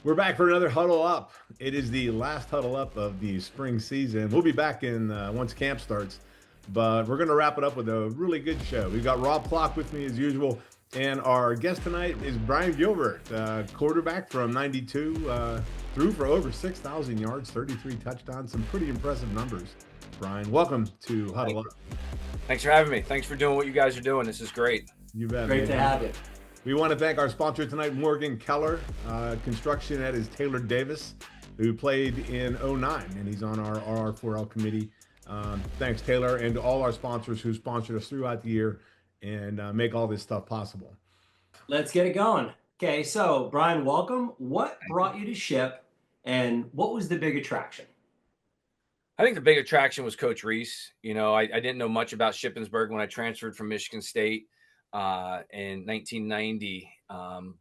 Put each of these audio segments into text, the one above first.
We're back for another Huddle Up. It is the last Huddle Up of the spring season. We'll be back in once camp starts, but we're going to wrap it up with a really good show. We've got Rob Clock with me as usual, and our guest tonight is Brian Gilbert, quarterback from '92, threw for over 6,000 yards, 33 touchdowns, some pretty impressive numbers. Brian, welcome to Huddle Up. Thanks for having me. Thanks for doing what you guys are doing. This is great. You bet. Great to have you. We want to thank our sponsor tonight, Morgan Keller. Construction at is Taylor Davis, who played in '09, and he's on our RR4L committee. Thanks, Taylor, and to all our sponsors who sponsored us throughout the year and make all this stuff possible. Let's get it going. Okay, so Brian, welcome. What brought you to Ship, and what was the big attraction? I think the big attraction was Coach Rees. I didn't know much about Shippensburg when I transferred from Michigan State in 1990.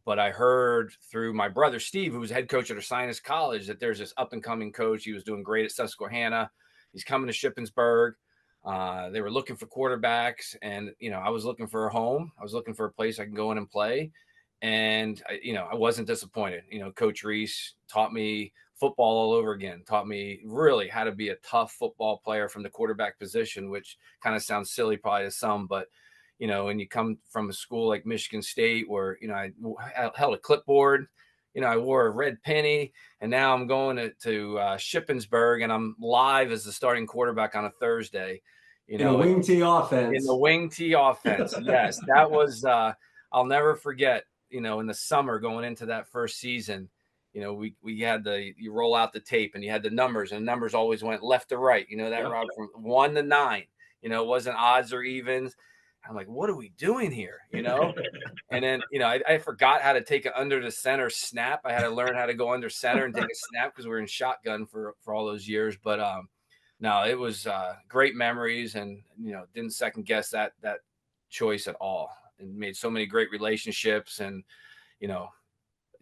But I heard through my brother, Steve, who was head coach at Ursinus College, that there's this up and coming coach. He was doing great at Susquehanna. He's coming to Shippensburg. They were looking for quarterbacks, and, I was looking for a home. I was looking for a place I can go in and play. And, I wasn't disappointed. Coach Rees taught me football all over again, taught me really how to be a tough football player from the quarterback position, which kind of sounds silly probably to some, but when you come from a school like Michigan State where, I held a clipboard, I wore a red penny, and now I'm going to Shippensburg, and I'm live as the starting quarterback on a Thursday. In the wing tee offense. In the wing tee offense, yes. That was, I'll never forget, in the summer going into that first season, we had you roll out the tape and you had the numbers, and the numbers always went left to right, that route from 1 to 9, it wasn't odds or evens. I'm like, what are we doing here? And then, I forgot how to take it under the center snap. I had to learn how to go under center and take a snap because we were in shotgun for all those years. But no, it was great memories, and, didn't second guess that choice at all, and made so many great relationships. And,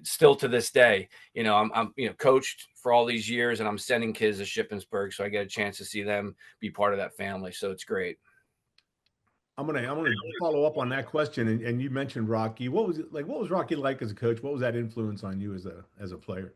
still to this day, I'm coached for all these years, and I'm sending kids to Shippensburg, so I get a chance to see them be part of that family. So it's great. I'm gonna follow up on that question, and you mentioned Rocky. What was Rocky like as a coach? What was that influence on you as a player?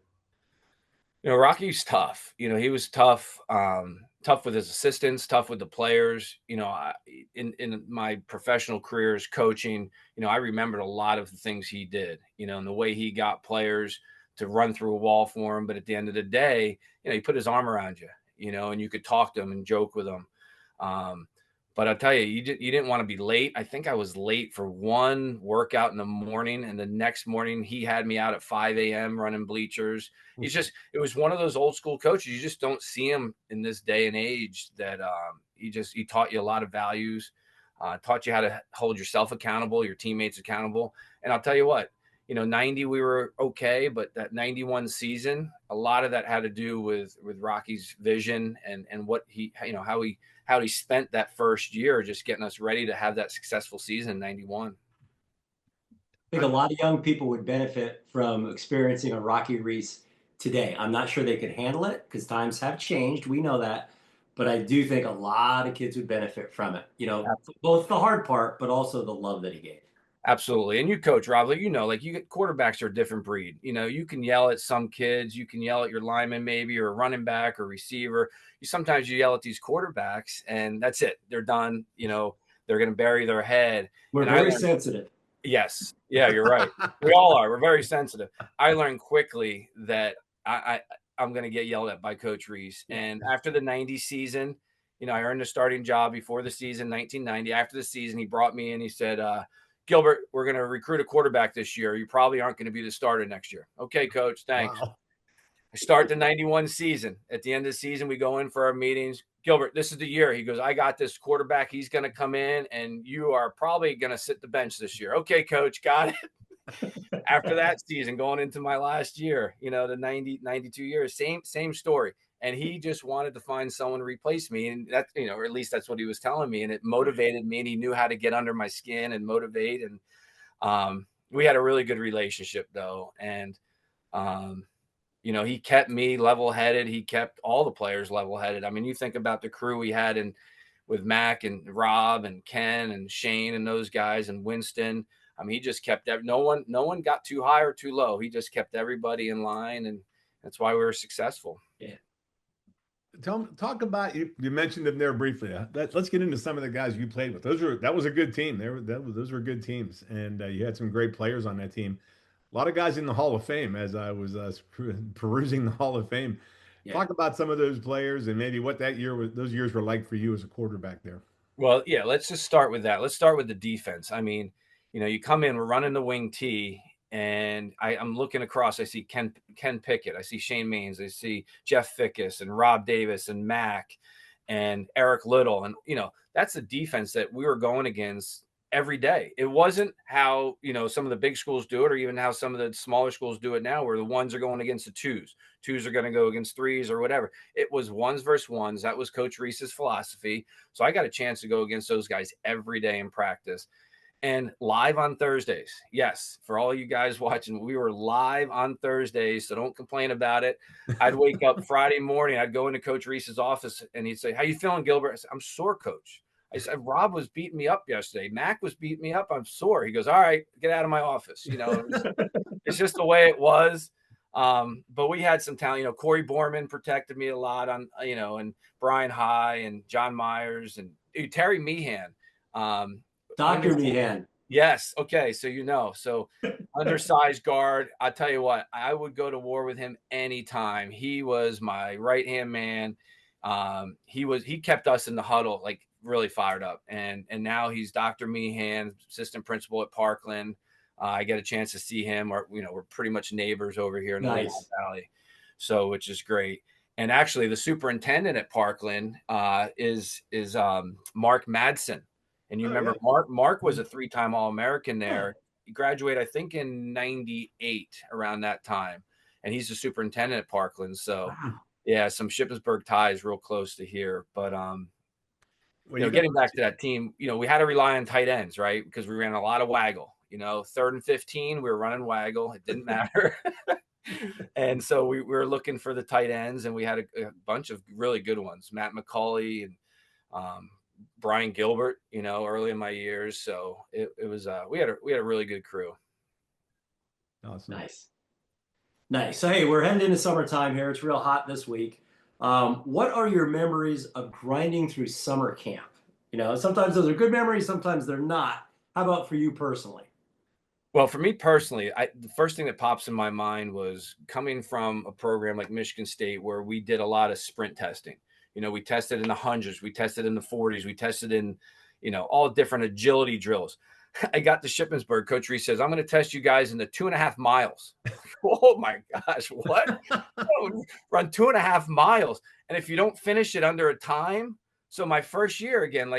Rocky's tough. He was tough, tough with his assistants, tough with the players. In my professional career as coaching, I remembered a lot of the things he did, and the way he got players to run through a wall for him. But at the end of the day, he put his arm around you, and you could talk to him and joke with him. But I'll tell you, you didn't want to be late. I think I was late for one workout in the morning, and the next morning he had me out at 5 a.m. running bleachers. It was one of those old school coaches. You just don't see him in this day and age that he taught you a lot of values, taught you how to hold yourself accountable, your teammates accountable. And I'll tell you what, 90 we were okay, but that 91 season, a lot of that had to do with Rocky's vision and what he, how he spent that first year just getting us ready to have that successful season in 91. I think a lot of young people would benefit from experiencing a Rocky Rees today. I'm not sure they could handle it because times have changed. We know that. But I do think a lot of kids would benefit from it. Both the hard part, but also the love that he gave. Absolutely. And you coach, Rob, quarterbacks are a different breed. You can yell at some kids, you can yell at your lineman maybe, or a running back or receiver. Sometimes you yell at these quarterbacks and that's it. They're done. They're going to bury their head. We're very sensitive. Yes. Yeah, you're right. We all are. We're very sensitive. I learned quickly that I'm going to get yelled at by Coach Rees. And after the 90 season, I earned a starting job before the season, 1990. After the season, he brought me in. He said, Gilbert, we're going to recruit a quarterback this year. You probably aren't going to be the starter next year. Okay, coach, thanks. Wow. I start the 91 season. At the end of the season, we go in for our meetings. Gilbert, this is the year. He goes, I got this quarterback. He's going to come in, and you are probably going to sit the bench this year. Okay, coach, got it. After that season, going into my last year, the 92 years, same story. And he just wanted to find someone to replace me. And that, or at least that's what he was telling me. And it motivated me, and he knew how to get under my skin and motivate. And we had a really good relationship though. And, he kept me level-headed. He kept all the players level-headed. I mean, you think about the crew we had with Mac and Rob and Ken and Shane and those guys and Winston. I mean, he just kept no one got too high or too low. He just kept everybody in line, and that's why we were successful. Yeah. Talk about you mentioned them there briefly. Let's get into some of the guys you played with. That was a good team. Those were good teams, and you had some great players on that team. A lot of guys in the Hall of Fame. As I was perusing the Hall of Fame, Yeah. talk about some of those players and maybe what those years were like for you as a quarterback there. Well, yeah, let's just start with that. Let's start with the defense. I mean, you come in, we're running the wing T, and I'm looking across. I see Ken Pickett. I see Shane Maines. I see Jeff Fickus and Rob Davis and Mack and Eric Little. And, that's the defense that we were going against every day. It wasn't how, some of the big schools do it, or even how some of the smaller schools do it now, where the ones are going against the twos. Twos are going to go against threes or whatever. It was ones versus ones. That was Coach Rees's philosophy. So I got a chance to go against those guys every day in practice. And live on Thursdays. Yes, for all you guys watching, we were live on Thursdays, so don't complain about it. I'd wake up Friday morning, I'd go into Coach Rees's office, and he'd say, "How you feeling, Gilbert?" I said, "I'm sore, Coach." I said, "Rob was beating me up yesterday. Mac was beating me up. I'm sore." He goes, "All right, get out of my office." It's just the way it was. But we had some talent. Corey Borman protected me a lot on, and Brian High and John Myers and Terry Meehan. Dr. Meehan. Yes. Okay. So, so undersized guard. I'll tell you what, I would go to war with him anytime. He was my right-hand man. He kept us in the huddle, like really fired up. And now he's Dr. Meehan, assistant principal at Parkland. I get a chance to see him, or, we're pretty much neighbors over here in the Lehigh Valley. So, which is great. And actually the superintendent at Parkland is Mark Madsen. And you remember, yeah. Mark was a 3-time All-American there. He graduated, I think, in 98, around that time. And he's the superintendent at Parkland. So, yeah, some Shippensburg ties real close to here. But, getting back to that team, we had to rely on tight ends, right? Because we ran a lot of waggle. 3rd and 15, we were running waggle. It didn't matter. And so we were looking for the tight ends, and we had a bunch of really good ones. Matt McCauley and Brian Gilbert, early in my years. So it was we had a really good crew. Awesome. Nice. So hey, we're heading into summertime here. It's real hot this week. What are your memories of grinding through summer camp? Sometimes those are good memories, sometimes they're not. How about for you personally? Well, for me personally, the first thing that pops in my mind was coming from a program like Michigan State, where we did a lot of sprint testing. We tested in the 100s, we tested in the 40s, we tested in, all different agility drills. I got to Shippensburg. Coach Rees says, "I'm going to test you guys in the 2.5 miles. Oh my gosh, what? Run 2.5 miles. And if you don't finish it under a time. So my first year, again,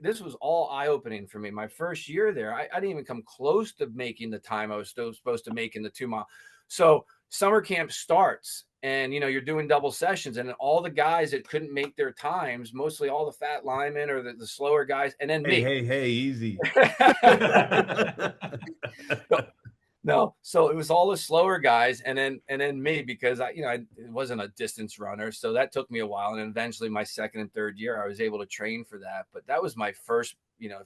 this was all eye-opening for me. My first year there, I didn't even come close to making the time I was still supposed to make in the 2 mile. So summer camp starts, and, you're doing double sessions, and all the guys that couldn't make their times, mostly all the fat linemen or the slower guys, and then me. Hey, easy. No, so it was all the slower guys, and then me, because I wasn't a distance runner, so that took me a while, and then eventually my second and third year I was able to train for that. But that was my first,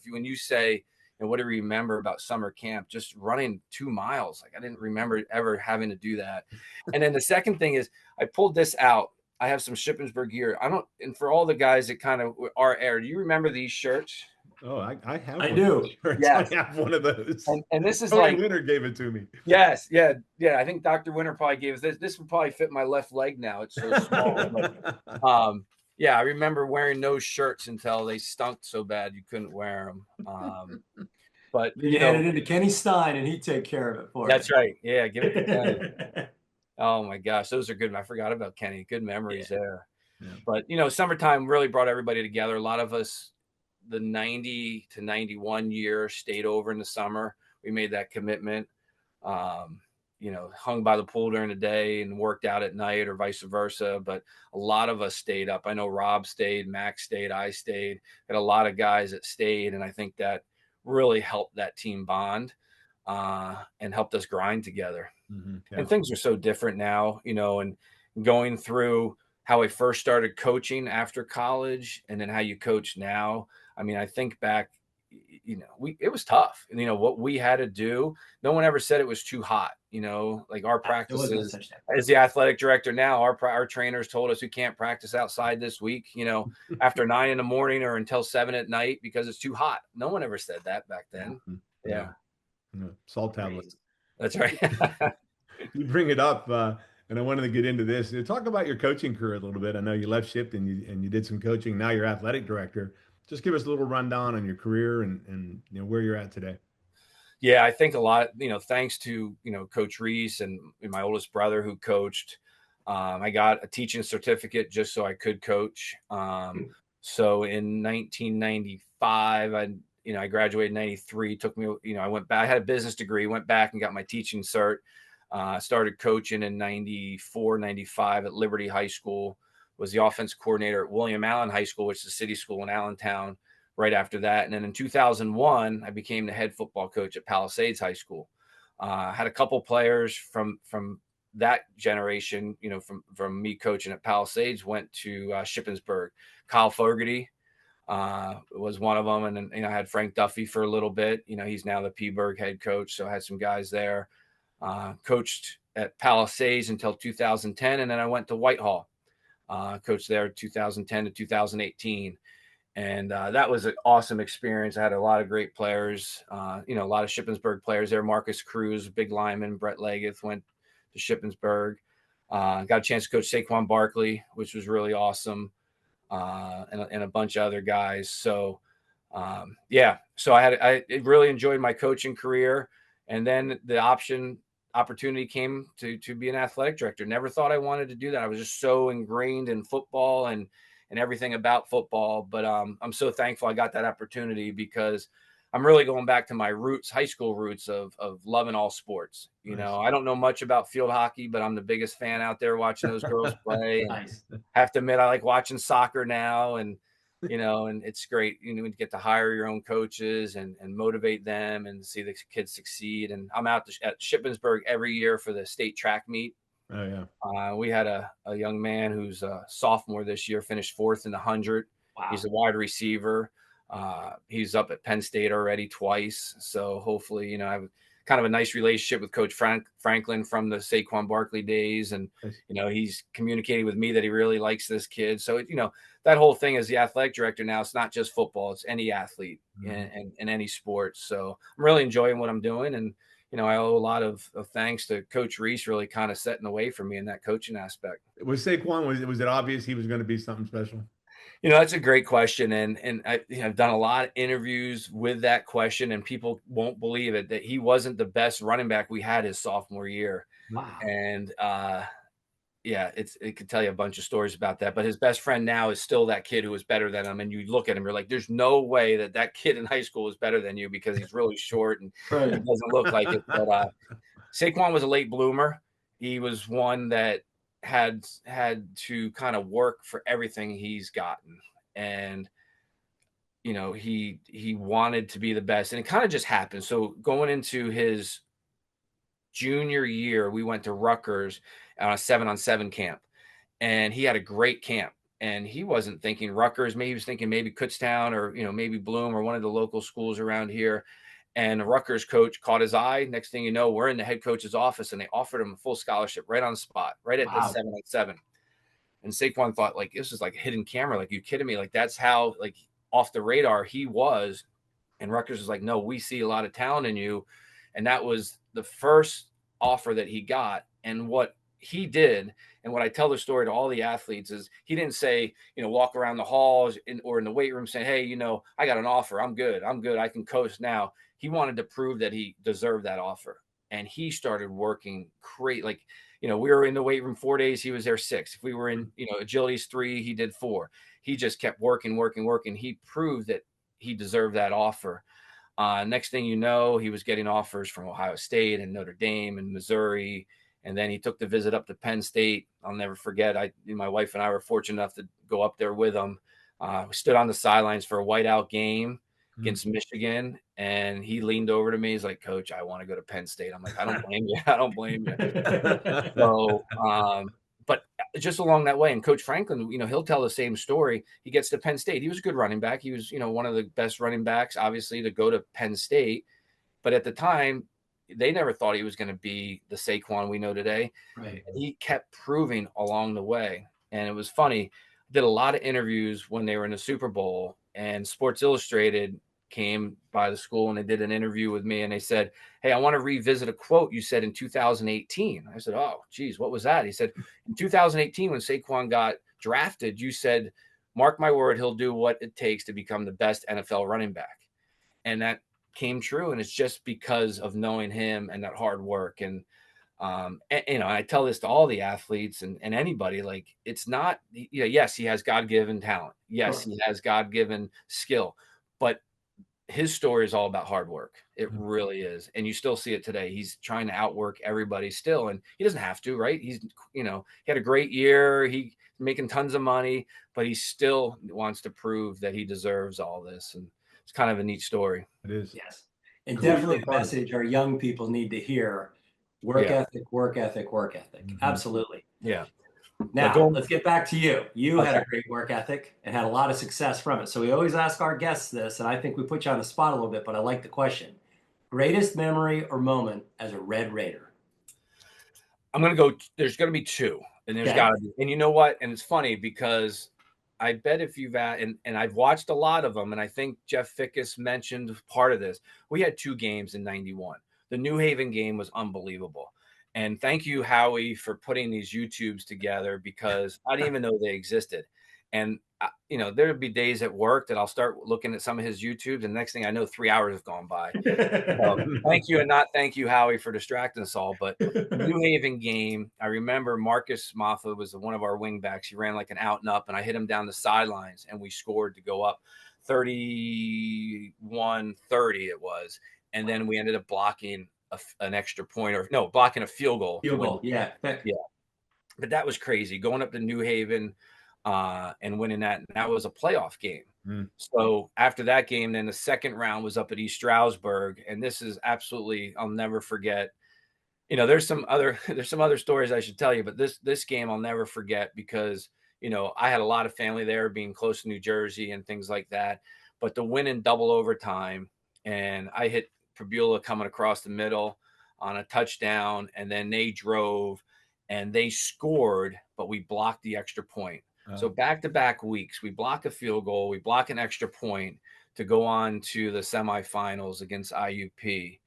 when you say, what do you remember about summer camp? Just running 2 miles. Like, I didn't remember ever having to do that. And then the second thing is, I pulled this out. I have some Shippensburg gear. And for all the guys that kind of are air, do you remember these shirts? Oh, I have. I do. Yes. I have one of those. And this is Tony Winter gave it to me. Yes. Yeah. I think Dr. Winter probably gave us this. This would probably fit my left leg now. It's so small. But, yeah, I remember wearing those shirts until they stunk so bad you couldn't wear them. But you handed it to Kenny Stein, and he'd take care of it for you. That's right. Yeah, give it to Kenny. Oh my gosh, those are good. I forgot about Kenny. Good memories there. Yeah. But summertime really brought everybody together. A lot of us, the 90 to 91 year, stayed over in the summer. We made that commitment. Hung by the pool during the day and worked out at night, or vice versa. But a lot of us stayed up. I know Rob stayed, Max stayed, I stayed. Had a lot of guys that stayed, and I think that really helped that team bond and helped us grind together. Mm-hmm. Yeah. And things are so different now, and going through how I first started coaching after college and then how you coach now. I mean, I think back, it was tough. And, what we had to do, no one ever said it was too hot. Like our practices, as the athletic director now, our trainers told us we can't practice outside this week, after 9 a.m. or until 7 p.m. because it's too hot. No one ever said that back then. Yeah. Salt tablets. That's right. You bring it up, and I wanted to get into this. Talk about your coaching career a little bit. I know you left Shipton and you did some coaching. Now you're athletic director. Just give us a little rundown on your career and where you're at today. Yeah, I think a lot, thanks to, Coach Rees and my oldest brother who coached, I got a teaching certificate just so I could coach. So in 1995, I graduated in 93, took me, I went back, I had a business degree, went back and got my teaching cert, started coaching in 94, 95 at Liberty High School, was the offense coordinator at William Allen High School, which is a city school in Allentown right after that. And then in 2001, I became the head football coach at Palisades High School. Had a couple players from that generation, from me coaching at Palisades, went to Shippensburg. Kyle Fogarty was one of them. And then, I had Frank Duffy for a little bit. He's now the Peaburg head coach. So I had some guys there. Coached at Palisades until 2010. And then I went to Whitehall, coached there 2010 to 2018. And that was an awesome experience. I had a lot of great players, a lot of Shippensburg players there. Marcus Cruz, big lineman. Brett Leggett went to Shippensburg. Got a chance to coach Saquon Barkley, which was really awesome, and a bunch of other guys. So, so I really enjoyed my coaching career. And then the opportunity came to be an athletic director. Never thought I wanted to do that. I was just so ingrained in football and everything about football. But I'm so thankful I got that opportunity because I'm really going back to my roots, high school roots of loving all sports. Nice. I don't know much about field hockey, but I'm the biggest fan out there watching those girls play. Nice. Have to admit, I like watching soccer now, and and it's great. To get to hire your own coaches and motivate them and see the kids succeed. And I'm out at Shippensburg every year for the state track meet. Oh yeah. We had a young man who's a sophomore this year, finished 4th in the 100. Wow. He's a wide receiver. He's up at Penn State already twice. So hopefully, I have kind of a nice relationship with Coach Franklin from the Saquon Barkley days. And, he's communicating with me that he really likes this kid. So, that whole thing as the athletic director now, it's not just football, it's any athlete in any sport. So I'm really enjoying what I'm doing. And, I owe a lot of thanks to Coach Rees really kind of setting the way for me in that coaching aspect. Was Saquon, was it obvious he was going to be something special? That's a great question. And I've done a lot of interviews with that question, and people won't believe it, that he wasn't the best running back we had his sophomore year. Wow. And it could tell you a bunch of stories about that. But his best friend now is still that kid who was better than him. And you look at him, you're like, there's no way that kid in high school was better than you because he's really short and Right. It doesn't look like it. But Saquon was a late bloomer. He was one that had to kind of work for everything he's gotten. And, he wanted to be the best. And it kind of just happened. So going into his junior year, we went to Rutgers on a 7-on-7 camp, and he had a great camp. And he wasn't thinking Rutgers, maybe he was thinking maybe Kutztown or, maybe Bloom or one of the local schools around here. And the Rutgers coach caught his eye. Next thing you know, we're in the head coach's office, and they offered him a full scholarship right on the spot, right at the 7-on-7. And Saquon thought, like, this is like a hidden camera. Like, you kidding me? Like, that's how, like, off the radar he was. And Rutgers was like, no, we see a lot of talent in you. And that was the first offer that he got. And what he did, and what I tell the story to all the athletes, is he didn't say, walk around the halls or in the weight room saying, hey, I got an offer. I'm good. I can coach now. He wanted to prove that he deserved that offer. And he started working great. Like, we were in the weight room 4 days. He was there 6. If we were in, agility's 3, he did 4. He just kept working. He proved that he deserved that offer. Next thing you know, he was getting offers from Ohio State and Notre Dame and Missouri. And then he took the visit up to Penn State. I'll never forget. My wife and I were fortunate enough to go up there with him. We stood on the sidelines for a whiteout game against Michigan, and he leaned over to me. He's like, Coach, I want to go to Penn State. I'm like, I don't blame you. So, but just along that way. And Coach Franklin, he'll tell the same story. He gets to Penn State. He was a good running back. He was, one of the best running backs, obviously, to go to Penn State. But at the time, they never thought he was going to be the Saquon we know today. Right. He kept proving along the way. And it was funny. I did a lot of interviews when they were in the Super Bowl, and Sports Illustrated came by the school and they did an interview with me, and they said, "Hey, I want to revisit a quote you said in 2018. I said, "Oh, geez, what was that?" He said, "In 2018, when Saquon got drafted, you said, 'Mark my word, he'll do what it takes to become the best NFL running back.'" And that came true. And it's just because of knowing him and that hard work. And I tell this to all the athletes and anybody, like, it's not, yes, he has God-given talent. Yes, he has God-given skill, but his story is all about hard work. It really is. And you still see it today. He's trying to outwork everybody still. And he doesn't have to, right? He's, he had a great year. He's making tons of money, but he still wants to prove that he deserves all this. And it's kind of a neat story. It is. Yes. And definitely a message our young people need to hear. Work ethic, work ethic, work ethic. Absolutely. Yeah. Now, let's get back to you. You had a great work ethic and had a lot of success from it. So we always ask our guests this, and I think we put you on the spot a little bit, but I like the question. Greatest memory or moment as a Red Raider? I'm going to go, there's going to be two. And there's got to be. And you know what? And it's funny because I bet if you've and I've watched a lot of them, and I think Jeff Fickus mentioned part of this. We had two games in 91. The New Haven game was unbelievable. And thank you, Howie, for putting these YouTubes together, because I didn't even know they existed. And, there would be days at work that I'll start looking at some of his YouTubes, and next thing I know, 3 hours have gone by. Thank you, and not thank you, Howie, for distracting us all. But the New Haven game, I remember Marcus Maffa was one of our wing backs. He ran like an out and up, and I hit him down the sidelines, and we scored to go up 31-30 it was. And then we ended up blocking an extra point, blocking a field goal. Field goal, yeah. But that was crazy, going up to New Haven and winning that. And that was a playoff game. So after that game, then the second round was up at East Stroudsburg. And this is absolutely, I'll never forget. There's some other stories I should tell you, but this game I'll never forget because, I had a lot of family there, being close to New Jersey and things like that. But the win in double overtime, and I hit Pabula coming across the middle on a touchdown, and then they drove and they scored, but we blocked the extra point. So back-to-back weeks, we block a field goal, we block an extra point to go on to the semifinals against IUP.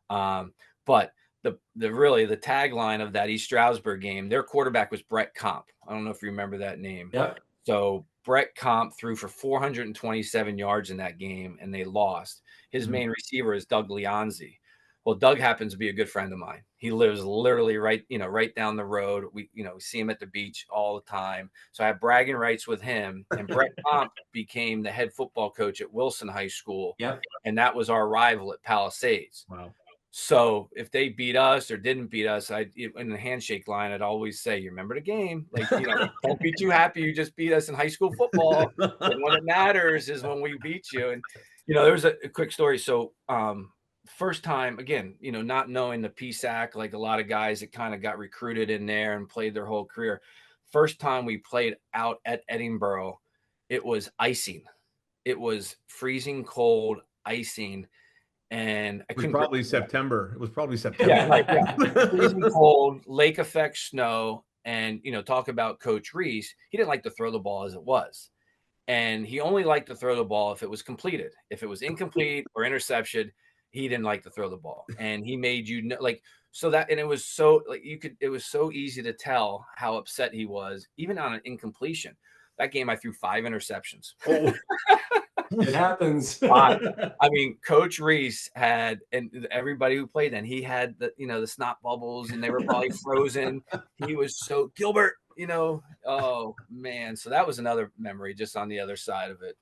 But the tagline of that East Stroudsburg game, their quarterback was Brett Comp. I don't know if you remember that name. Yep. So Brett Comp threw for 427 yards in that game, and they lost. His main receiver is Doug Leonzi. Well, Doug happens to be a good friend of mine. He lives literally right down the road. We see him at the beach all the time. So I have bragging rights with him. And Brett Comp became the head football coach at Wilson High School. Yep. And that was our rival at Palisades. Wow. So if they beat us or didn't beat us, in the handshake line, I'd always say, "You remember the game? Like, don't be too happy you just beat us in high school football. And when it matters is when we beat you." And, there's a quick story. So first time, again, not knowing the PSAC, like a lot of guys that kind of got recruited in there and played their whole career. First time we played out at Edinburgh, it was icing. It was freezing cold icing. And it was probably September. Yeah, right. Yeah. Freezing cold, lake effect snow. And, talk about Coach Rees. He didn't like to throw the ball as it was. And he only liked to throw the ball if it was completed. If it was incomplete or interception, he didn't like to throw the ball. And he made so that, and it was so it was so easy to tell how upset he was, even on an incompletion. That game, I threw 5 interceptions. Oh. It happens. I mean, Coach Rees had, and everybody who played then, he had the snot bubbles, and they were probably frozen. He was so Gilbert, oh man. So that was another memory just on the other side of it.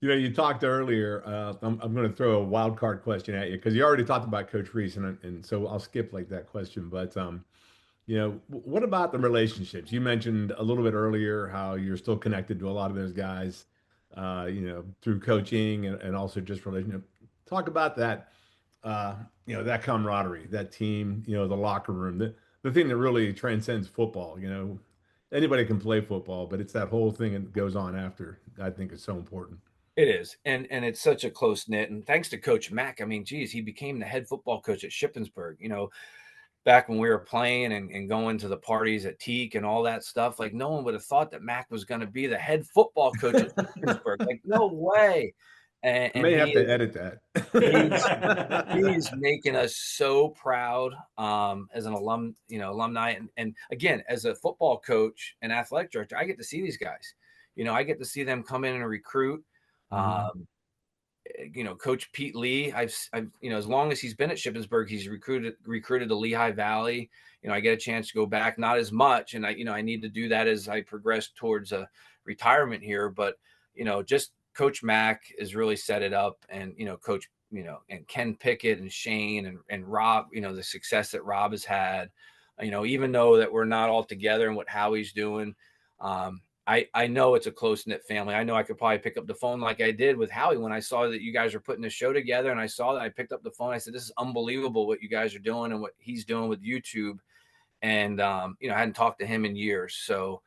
Yeah. You talked earlier. I'm going to throw a wild card question at you because you already talked about Coach Rees, and so I'll skip that question. But what about the relationships? You mentioned a little bit earlier how you're still connected to a lot of those guys. Through coaching and also just relationship. Talk about that, that camaraderie, that team, the locker room, the thing that really transcends football. Anybody can play football, but it's that whole thing that goes on after. I think is so important. It is, and it's such a close knit. And thanks to Coach Mack, I mean, geez, he became the head football coach at Shippensburg. Back when we were playing and going to the parties at Teak and all that stuff, like no one would have thought that Mac was going to be the head football coach at Shippensburg. Like no way. I And may have he to is, edit that. he's making us so proud as an alumni. And again, as a football coach and athletic director, I get to see these guys. I get to see them come in and recruit. Coach Pete Lee, I've as long as he's been at Shippensburg, he's recruited the Lehigh Valley. I get a chance to go back, not as much, and I need to do that as I progress towards a retirement here. But just Coach Mack has really set it up, and Coach and Ken Pickett and Shane and Rob, the success that Rob has had. Even though that we're not all together and what Howie's doing. I know it's a close-knit family. I know I could probably pick up the phone like I did with Howie when I saw that you guys are putting a show together, and I saw that. I picked up the phone. I said, this is unbelievable what you guys are doing and what he's doing with YouTube. And, I hadn't talked to him in years. So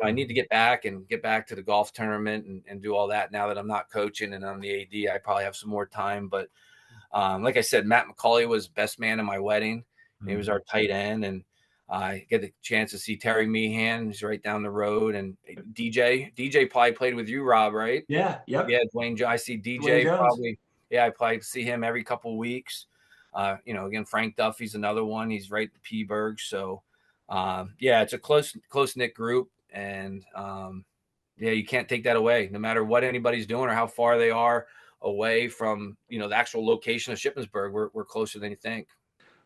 I need to get back to the golf tournament and do all that now that I'm not coaching and I'm the AD. I probably have some more time. But like I said, Matt McCauley was best man at my wedding. He was our tight end, and I get the chance to see Terry Meehan. He's right down the road. And DJ probably played with you, Rob, right? Yeah. Yep. Yeah. Dwayne. I see DJ probably. Yeah. I probably see him every couple of weeks. Again, Frank Duffy's another one. He's right at Peaburg. So, it's a close knit group. And, you can't take that away no matter what anybody's doing or how far they are away from, the actual location of Shippensburg. We're closer than you think.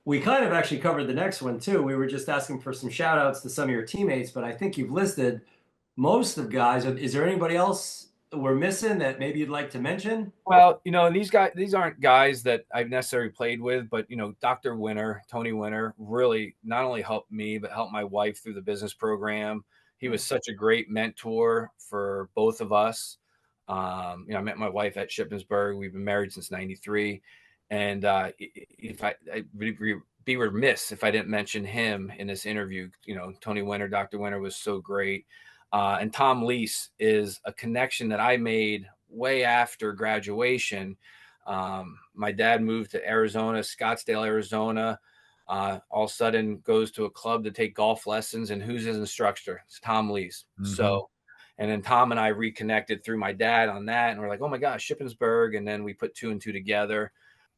We kind of actually covered the next one too. We were just asking for some shout outs to some of your teammates, but I think you've listed most of the guys. Is there anybody else we're missing that maybe you'd like to mention? Well, these aren't guys that I've necessarily played with, but Dr. Winter, Tony Winter, really not only helped me, but helped my wife through the business program. He was such a great mentor for both of us. I met my wife at Shippensburg. We've been married since '93. And if I would be remiss if I didn't mention him in this interview. Tony Winter, Dr. Winter was so great. And Tom Lease is a connection that I made way after graduation. My dad moved to Arizona, Scottsdale, Arizona. All of a sudden goes to a club to take golf lessons. And who's his instructor? It's Tom Lease. So, and then Tom and I reconnected through my dad on that. And we're like, oh my gosh, Shippensburg. And then we put 2 and 2 together.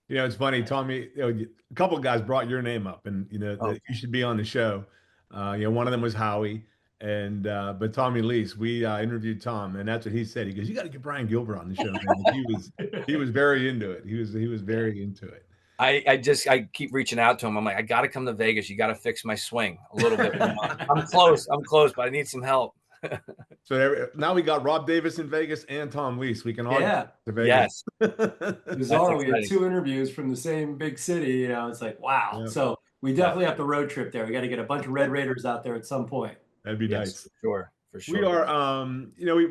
It's funny, Tommy. A couple of guys brought your name up, and that you should be on the show. One of them was Howie, and but Tommy Lease. We interviewed Tom, and that's what he said. He goes, "You got to get Brian Gilbert on the show." Man. He was very into it. He was very into it. I keep reaching out to him. I'm like, I got to come to Vegas. You got to fix my swing a little bit. I'm close, but I need some help. So now we got Rob Davis in Vegas and Tom Lease. We can all get to Vegas. Yes. Bizarre. We had 2 interviews from the same big city. It's like, wow. Yep. So we definitely have to road trip there. We got to get a bunch of Red Raiders out there at some point. That'd be nice. For sure. We are,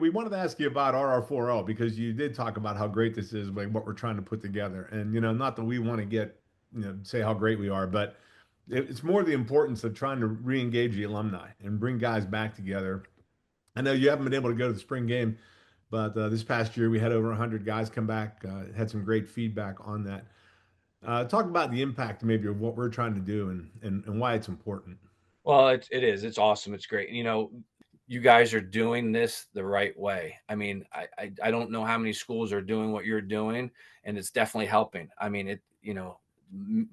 we wanted to ask you about RR4L because you did talk about how great this is, like what we're trying to put together. And, not that we want to get, say how great we are, but it's more the importance of trying to re-engage the alumni and bring guys back together. I know you haven't been able to go to the spring game, but this past year we had over 100 guys come back, had some great feedback on that. Talk about the impact maybe of what we're trying to do and why it's important. Well, it is. It's awesome. It's great. You guys are doing this the right way. I mean, I don't know how many schools are doing what you're doing, and it's definitely helping. I mean,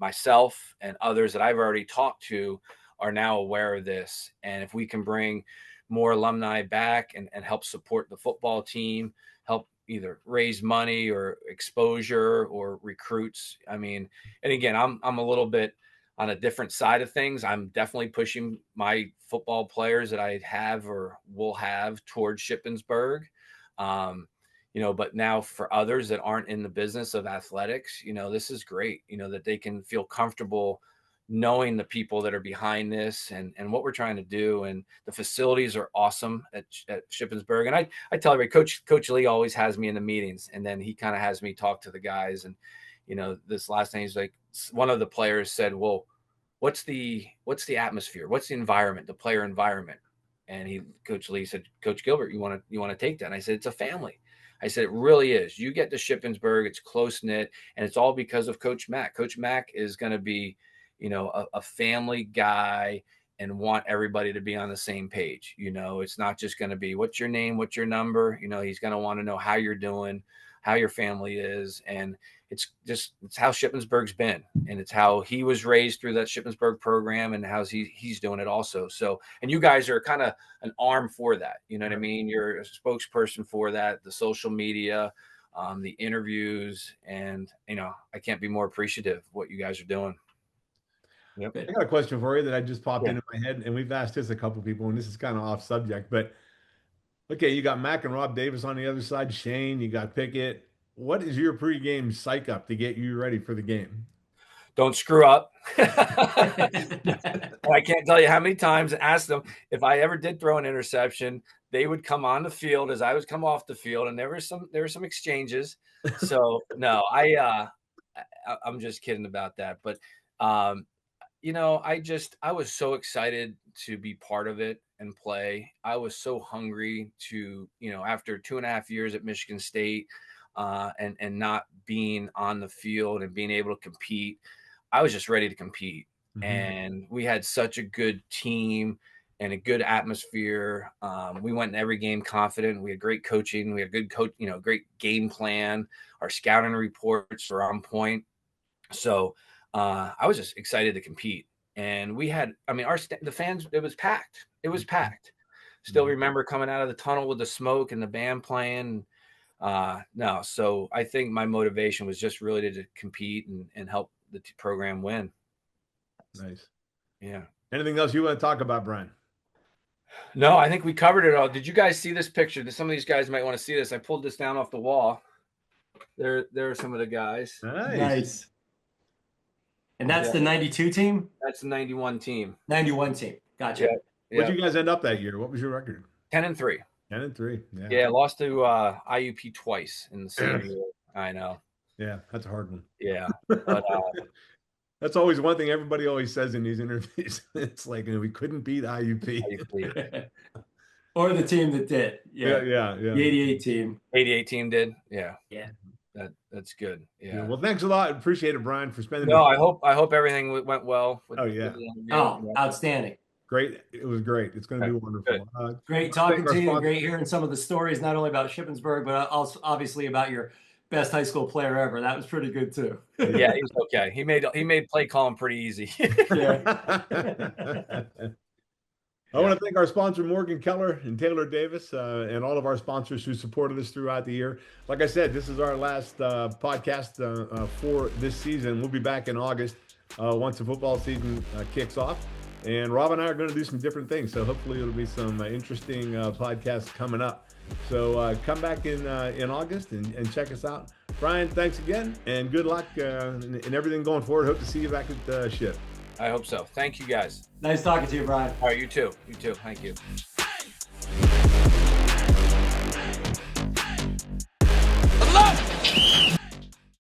myself and others that I've already talked to are now aware of this. And if we can bring more alumni back and help support the football team, help either raise money or exposure or recruits. I mean, and again, I'm a little bit on a different side of things. I'm definitely pushing my football players that I have or will have towards Shippensburg. But now for others that aren't in the business of athletics, this is great, that they can feel comfortable knowing the people that are behind this and what we're trying to do. And the facilities are awesome at Shippensburg. And I tell everybody, Coach Lee always has me in the meetings, and then he kind of has me talk to the guys. And, this last thing, he's like, one of the players said, well, what's the atmosphere? What's the environment, the player environment? And Coach Lee said, Coach Gilbert, you want to take that? And I said, it's a family. I said, it really is. You get to Shippensburg, it's close knit, and it's all because of Coach Mack. Coach Mack is going to be, a family guy and want everybody to be on the same page. It's not just going to be what's your name, what's your number. He's going to want to know how you're doing, how your family is. And it's how Shippensburg's been, and it's how he was raised through that Shippensburg program, and how he's doing it also. So, and you guys are kind of an arm for that. You know what I mean? You're a spokesperson for that, the social media, the interviews, and, I can't be more appreciative of what you guys are doing. Yep. I got a question for you that I just popped into my head, and we've asked this a couple of people, and this is kind of off subject, but okay, you got Mac and Rob Davis on the other side, Shane, you got Pickett. What is your pregame psych up to get you ready for the game? Don't screw up. I can't tell you how many times I asked them if I ever did throw an interception, they would come on the field as I was come off the field, and there were some exchanges. So no, I'm just kidding about that. But I was so excited to be part of it and play. I was so hungry to, after 2.5 years at Michigan State, and not being on the field and being able to compete, I was just ready to compete. Mm-hmm. And we had such a good team and a good atmosphere. We went in every game confident. We had great coaching. We had good coach, great game plan. Our scouting reports were on point. So I was just excited to compete. And we had, the fans, it was packed. It was packed. Still remember coming out of the tunnel with the smoke and the band playing. So I think my motivation was just really to compete and help the program win. Nice. Yeah. Anything else you want to talk about, Brian? No, I think we covered it all. Did you guys see this picture? Some of these guys might want to see this. I pulled this down off the wall. There are some of the guys. Nice. And that's the 92 team? That's the 91 team. 91 team. Gotcha. Yeah. What did you guys end up that year? What was your record? 10-3. 10-3. Yeah, lost to IUP twice in the same year. I know. Yeah, that's a hard one. Yeah. But that's always one thing everybody always says in these interviews. It's like, we couldn't beat IUP. Or the team that did. Yeah. The 88 team. 88 team did. Yeah. Yeah. That's good. Yeah. Well, thanks a lot. Appreciate it, Brian, for spending. No, I hope everything went well. Outstanding. Great. It was great. It's going to be wonderful. Great talking to you. Great hearing some of the stories, not only about Shippensburg, but also obviously about your best high school player ever. That was pretty good too. Yeah, he was okay. He made play calling pretty easy. I want to thank our sponsor, Morgan Keller and Taylor Davis, and all of our sponsors who supported us throughout the year. Like I said, this is our last podcast for this season. We'll be back in August once the football season kicks off. And Rob and I are going to do some different things. So hopefully it'll be some interesting podcasts coming up. So come back in August and check us out. Brian, thanks again, and good luck in everything going forward. Hope to see you back at the Ship. I hope so. Thank you, guys. Nice talking to you, Brian. All right, you too. Thank you.